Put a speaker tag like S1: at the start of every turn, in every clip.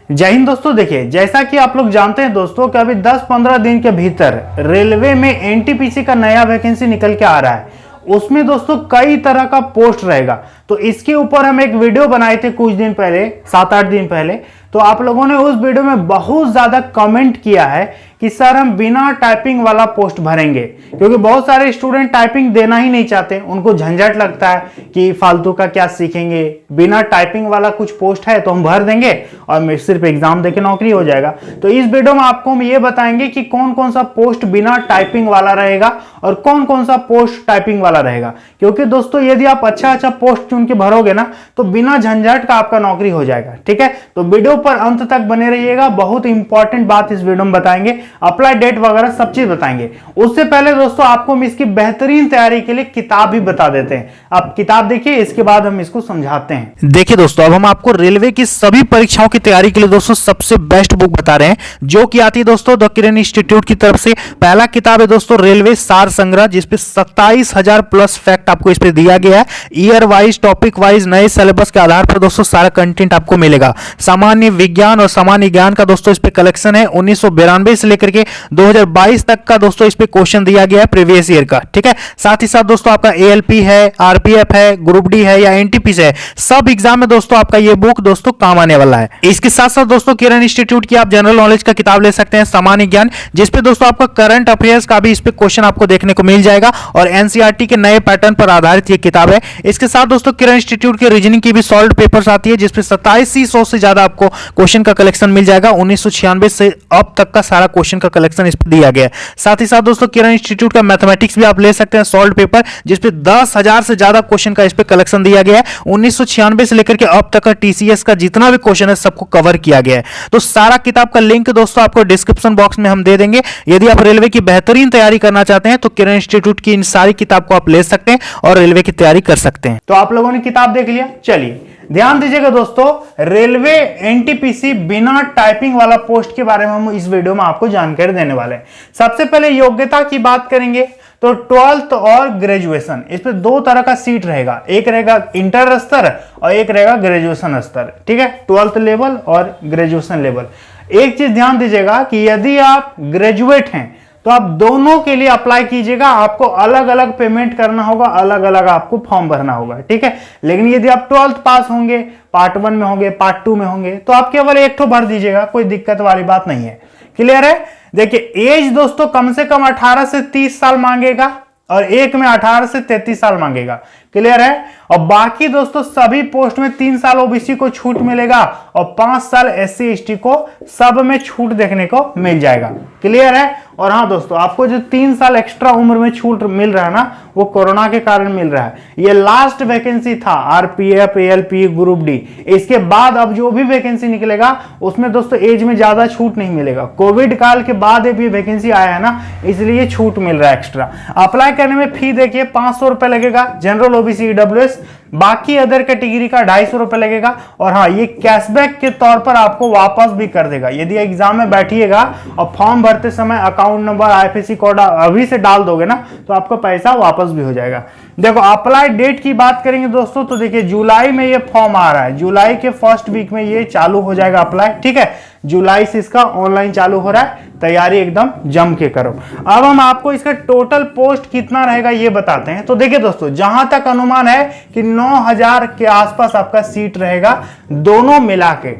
S1: जय हिंद दोस्तों। देखिए, जैसा कि आप लोग जानते हैं दोस्तों कि अभी 10-15 दिन के भीतर रेलवे में एनटीपीसी का नया वैकेंसी निकल के आ रहा है। उसमें दोस्तों कई तरह का पोस्ट रहेगा, तो इसके ऊपर हम एक वीडियो बनाए थे कुछ दिन पहले, 7-8 दिन पहले। तो आप लोगों ने उस वीडियो में बहुत ज्यादा कमेंट किया है कि सर हम बिना टाइपिंग वाला पोस्ट भरेंगे, क्योंकि बहुत सारे स्टूडेंट टाइपिंग देना ही नहीं चाहते, उनको झंझट लगता है कि फालतू का क्या सीखेंगे, बिना टाइपिंग वाला कुछ पोस्ट है तो हम भर देंगे और सिर्फ एग्जाम देके नौकरी हो जाएगा। तो इस वीडियो में आपको हम ये बताएंगे कि कौन कौन सा पोस्ट बिना टाइपिंग वाला रहेगा और कौन कौन सा पोस्ट टाइपिंग वाला रहेगा। क्योंकि दोस्तों यदि आप अच्छा पोस्ट चुन के भरोगे ना तो बिना झंझट का आपका नौकरी हो जाएगा। ठीक है, तो वीडियो पर अंत तक बने रहिएगा, बहुत इंपॉर्टेंट बात इस वीडियो में बताएंगे, अप्लाई डेट वगैरह सब चीज बताएंगे। उससे पहले दोस्तों आपको हम इसकी बेहतरीन तैयारी के लिए किताब भी बता देते हैं। आप किताब देखिए, इसके बाद हम इसको समझाते हैं।
S2: देखिए दोस्तों, अब हम आपको रेलवे की सभी परीक्षाओं की तैयारी के लिए दोस्तों सबसे बेस्ट बुक बता रहे हैं, जो कि आती है दोस्तों द किरण इंस्टीट्यूट की तरफ से। पहला किताब है दोस्तों रेलवे सार संग्रह, जिसपे 27,000 प्लस फैक्ट आपको इस पे दिया गया है। ईयर वाइज, टॉपिक वाइज, नए सिलेबस के आधार पर दोस्तों सारा कंटेंट आपको मिलेगा। सामान्य विज्ञान और सामान्य ज्ञान का दोस्तों इस पे कलेक्शन है। 1992 से लेकर के 2022 तक का दोस्तों इस पे क्वेश्चन दिया गया है प्रीवियस ईयर का। ठीक है, साथ ही साथ दोस्तों आपका एएलपी है, आरपीएफ है, ग्रुप डी है या एनटीपीसी है, सब एग्जाम में दोस्तों आपका ये बुक दोस्तों काम आने वाला है। इसके साथ साथ दोस्तों किरण इंस्टीट्यूट की आप जनरल नॉलेज का किताब ले सकते हैं, सामान्य ज्ञान, जिसपे दोस्तों आपका करंट अफेयर्स का भी इस पे क्वेश्चन आपको देखने को मिल जाएगा और एनसीईआरटी के नए पैटर्न पर आधारित ये किताब है। इसके साथ दोस्तों किरण इंस्टीट्यूट के रीजनिंग की भी सॉल्व पेपर्स आती है, जिसपे 2700 से ज्यादा आपको क्वेश्चन का कलेक्शन मिल जाएगा। 1996 से अब तक का सारा क्वेश्चन का कलेक्शन इस पे दिया गया है। साथ ही साथ दोस्तों किरण इंस्टीट्यूट का मैथमेटिक्स भी आप ले सकते हैं, सॉल्व पेपर, जिसपे 10,000 से ज्यादा क्वेश्चन का इस पे कलेक्शन दिया गया है। 1996 से लेकर के अब तक का टीसीएस का जितना भी क्वेश्चन है सबको कवर किया गया है। तो सारा किताब का लिंक दोस्तों आपको डिस्क्रिप्शन बॉक्स में हम दे देंगे। यदि आप रेलवे की बेहतरीन तैयारी करना चाहते हैं तो किरण इंस्टीट्यूट की इन सारी किताब को आप ले सकते हैं और रेलवे की तैयारी कर सकते हैं।
S1: तो आप लोगों ने किताब देख लिया, चलिए ध्यान दीजिएगा दोस्तों, रेलवे एनटीपीसी बिना टाइपिंग वाला पोस्ट के बारे में हम इस वीडियो में आपको जानकारी देने वाले हैं। सबसे पहले योग्यता की बात करेंगे तो 12th और ग्रेजुएशन, इस पे दो तरह का सीट रहेगा, एक रहेगा इंटर स्तर और एक रहेगा ग्रेजुएशन स्तर। ठीक है, 12th लेवल और ग्रेजुएशन लेवल। एक चीज ध्यान दीजिएगा कि यदि आप ग्रेजुएट हैं तो आप दोनों के लिए अप्लाई कीजिएगा, आपको अलग अलग पेमेंट करना होगा, अलग अलग आपको फॉर्म भरना होगा। ठीक है, लेकिन यदि आप 12th पास होंगे, पार्ट 1 में होंगे, पार्ट 2 में होंगे, तो आप केवल एक ठो भर दीजिएगा, कोई दिक्कत वाली बात नहीं है। क्लियर है? देखिए एज दोस्तों कम से कम 18 से 30 साल मांगेगा और एक में 18 से 33 साल मांगेगा। क्लियर है? और बाकी दोस्तों सभी पोस्ट में 3 साल ओबीसी को छूट मिलेगा और 5 साल एससी एसटी को सब में छूट देखने को मिल जाएगा। क्लियर है? और हाँ दोस्तों, आपको जो 3 साल एक्स्ट्रा उम्र में छूट मिल रहा है ना, वो कोरोना के कारण मिल रहा है। ये लास्ट वैकेंसी था आरपीएफ, एएलपी, ग्रुप डी। इसके बाद अब जो भी वैकेंसी निकलेगा उसमें दोस्तों एज में ज्यादा छूट नहीं मिलेगा। कोविड काल के बाद ये वैकेंसी आया है ना, इसलिए छूट मिल रहा है एक्स्ट्रा। अप्लाई करने में फी देखिए 500 रुपए लगेगा, जनरल ओबीसी ईडब्ल्यूएस, बाकी अदर कैटेगरी का 250 रुपए लगेगा। और हाँ, ये कैशबैक के तौर पर आपको वापस भी कर देगा। यदि एग्जाम में बैठिएगा और फॉर्म भरते समय अकाउंट नंबर, आईएफएससी कोड अभी से डाल दोगे ना, तो आपका पैसा वापस भी हो जाएगा। देखो अप्लाई डेट की बात करेंगे दोस्तों, तो देखिए जुलाई में ये फॉर्म आ रहा है, जुलाई के फर्स्ट वीक में ये चालू हो जाएगा अप्लाई। ठीक है, जुलाई से इसका ऑनलाइन चालू हो रहा है, तैयारी एकदम जम के करो। अब हम आपको इसका टोटल पोस्ट कितना रहेगा ये बताते हैं। तो देखिए दोस्तों, जहां तक अनुमान है कि 9,000 के आसपास आपका सीट रहेगा, दोनों मिला के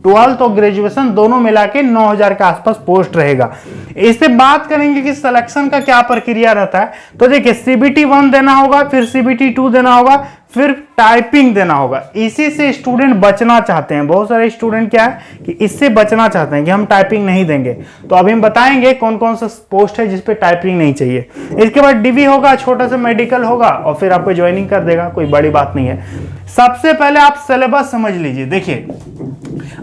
S1: 12th और ग्रेजुएशन दोनों मिला के 9,000 के आसपास पोस्ट रहेगा। इससे बात करेंगे कि सिलेक्शन का क्या प्रक्रिया रहता है। तो देखिए सीबीटी 1 देना होगा, फिर सीबीटी 2 देना होगा, फिर टाइपिंग देना होगा। इसी से स्टूडेंट बचना चाहते हैं, बहुत सारे स्टूडेंट क्या है कि इससे बचना चाहते हैं कि हम टाइपिंग नहीं देंगे। तो अभी हम बताएंगे कौन कौन सा पोस्ट है जिसपे टाइपिंग नहीं चाहिए। इसके बाद डीवी होगा, छोटा सा मेडिकल होगा और फिर आपको ज्वाइनिंग कर देगा, कोई बड़ी बात नहीं है। सबसे पहले आप सिलेबस समझ लीजिए। देखिए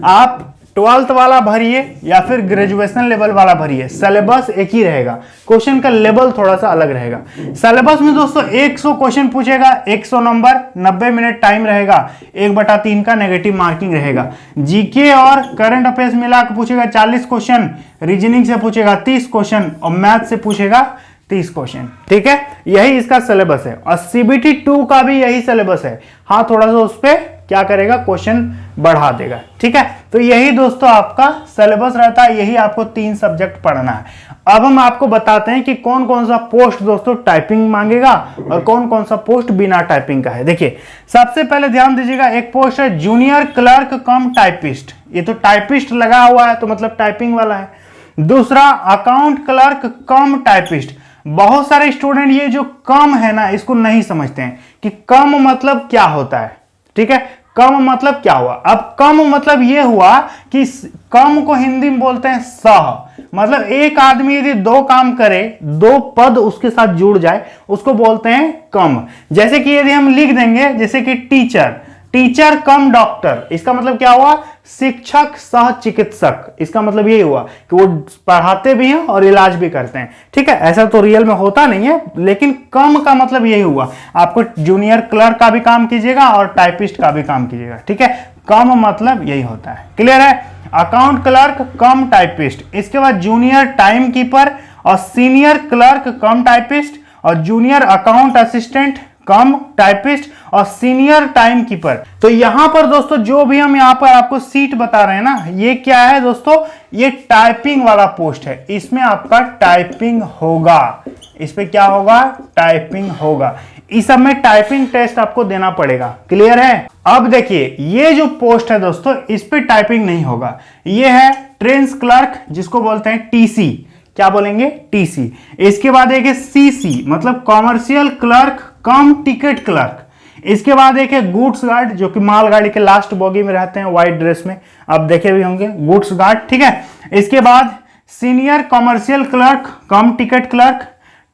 S1: आप 12th वाला भरिए या फिर ग्रेजुएशन लेवल वाला भरिए, सिलेबस एक ही रहेगा, क्वेश्चन का लेवल थोड़ा सा अलग रहेगा। सिलेबस में दोस्तों 100 क्वेश्चन पूछेगा, 100 नंबर, 90 मिनट टाइम रहेगा, 1/3 का नेगेटिव मार्किंग रहेगा। जीके और करंट अफेयर्स मिला के पूछेगा 40 क्वेश्चन, रीजनिंग से पूछेगा 30 क्वेश्चन और मैथ से पूछेगा 30 क्वेश्चन। ठीक है, यही इसका सिलेबस है। और सीबीटी 2 का भी यही सिलेबस है। हाँ, थोड़ा सा उस पर क्या करेगा, क्वेश्चन बढ़ा देगा। ठीक है, तो यही दोस्तों आपका सिलेबस रहता है, यही आपको 3 सब्जेक्ट पढ़ना है। अब हम आपको बताते हैं कि कौन कौन सा पोस्ट दोस्तों टाइपिंग मांगेगा और कौन कौन सा पोस्ट बिना टाइपिंग का है। देखिए सबसे पहले ध्यान दीजिएगा, एक पोस्ट है जूनियर क्लर्क कम टाइपिस्ट, ये तो टाइपिस्ट लगा हुआ है तो मतलब टाइपिंग वाला है। दूसरा अकाउंट क्लर्क कम टाइपिस्ट, बहुत सारे स्टूडेंट ये जो कम है ना इसको नहीं समझते हैं कि कम मतलब क्या होता है। ठीक है, कम मतलब क्या हुआ। अब कम मतलब ये हुआ कि कम को हिंदी में बोलते हैं सह, मतलब एक आदमी यदि 2 काम करे, 2 पद उसके साथ जुड़ जाए उसको बोलते हैं कम। जैसे कि यदि हम लिख देंगे जैसे कि टीचर, टीचर कम डॉक्टर, इसका मतलब क्या हुआ, शिक्षक सह चिकित्सक। इसका मतलब यही हुआ कि वो पढ़ाते भी हैं और इलाज भी करते हैं। ठीक है, ऐसा तो रियल में होता नहीं है, लेकिन कम का मतलब यही हुआ, आपको जूनियर क्लर्क का भी काम कीजिएगा और टाइपिस्ट का भी काम कीजिएगा। ठीक है, कम मतलब यही होता है। क्लियर है, अकाउंट क्लर्क कम टाइपिस्ट, इसके बाद जूनियर टाइम कीपर और सीनियर क्लर्क कम टाइपिस्ट और जूनियर अकाउंट असिस्टेंट कम टाइपिस्ट और सीनियर टाइम कीपर। तो यहां पर दोस्तों जो भी हम यहां पर आपको सीट बता रहे हैं ना, ये क्या है दोस्तों, ये टाइपिंग वाला पोस्ट है, इसमें आपका टाइपिंग होगा। इस पे क्या होगा, टाइपिंग होगा। इस सब में टाइपिंग टेस्ट आपको देना पड़ेगा। क्लियर है। अब देखिए ये जो पोस्ट है दोस्तों इस पे टाइपिंग नहीं होगा। ये है ट्रेन्स क्लर्क जिसको बोलते हैं टीसी, क्या बोलेंगे, टीसी। इसके बाद एक है सीसी मतलब कॉमर्शियल क्लर्क कम टिकट क्लर्क। इसके बाद एक है गुड्स गार्ड जो कि मालगाड़ी के लास्ट बोगी में रहते हैं व्हाइट ड्रेस में, आप देखे भी होंगे गुड्स गार्ड। ठीक है, इसके बाद सीनियर कॉमर्शियल क्लर्क कम ticket clerk,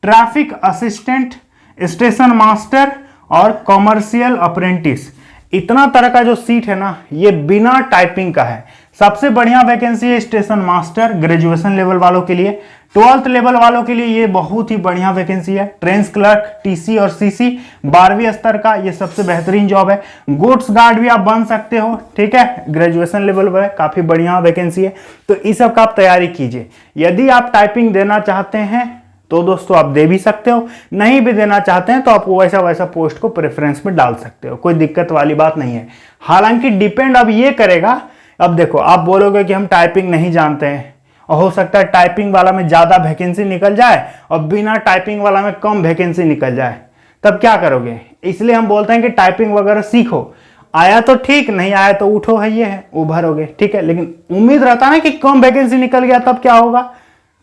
S1: traffic assistant, station master और कॉमर्शियल अप्रेंटिस। इतना तरह का जो सीट है ना ये बिना टाइपिंग का है। सबसे बढ़िया वैकेंसी है स्टेशन मास्टर ग्रेजुएशन लेवल वालों के लिए, 12th लेवल वालों के लिए ये बहुत ही बढ़िया वैकेंसी है। ट्रेन्स क्लर्क टीसी और सीसी 12वीं स्तर का ये सबसे बेहतरीन जॉब है। गुड्स गार्ड भी आप बन सकते हो। ठीक है, ग्रेजुएशन लेवल पर काफी बढ़िया वैकेंसी है, तो इस सब का आप तैयारी कीजिए। यदि आप टाइपिंग देना चाहते हैं तो दोस्तों आप दे भी सकते हो, नहीं भी देना चाहते हैं तो आप वैसा पोस्ट को प्रेफरेंस में डाल सकते हो, कोई दिक्कत वाली बात नहीं है। हालांकि डिपेंड अब ये करेगा, अब देखो आप बोलोगे कि हम टाइपिंग नहीं जानते हैं और हो सकता है टाइपिंग वाला में ज्यादा वैकेंसी निकल जाए और बिना टाइपिंग वाला में कम वैकेंसी निकल जाए, तब क्या करोगे। इसलिए हम बोलते हैं कि टाइपिंग वगैरह सीखो, आया तो ठीक, नहीं आया तो उठो है, ये है उभरोगे। ठीक है, लेकिन उम्मीद रहता है ना कि कम वैकेंसी निकल गया तब क्या होगा,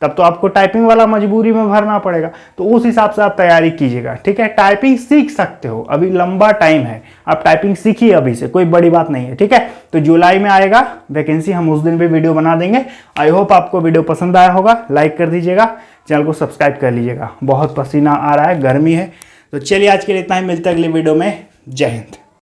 S1: तब तो आपको टाइपिंग वाला मजबूरी में भरना पड़ेगा। तो उस हिसाब से आप तैयारी कीजिएगा। ठीक है, टाइपिंग सीख सकते हो, अभी लंबा टाइम है, आप टाइपिंग सीखिए अभी से, कोई बड़ी बात नहीं है। ठीक है, तो जुलाई में आएगा वैकेंसी, हम उस दिन भी वीडियो बना देंगे। आई होप आपको वीडियो पसंद आया होगा, लाइक कर दीजिएगा, चैनल को सब्सक्राइब कर लीजिएगा। बहुत पसीना आ रहा है, गर्मी है। तो चलिए आज के लिए इतना ही, मिलते हैं अगली वीडियो में। जय हिंद।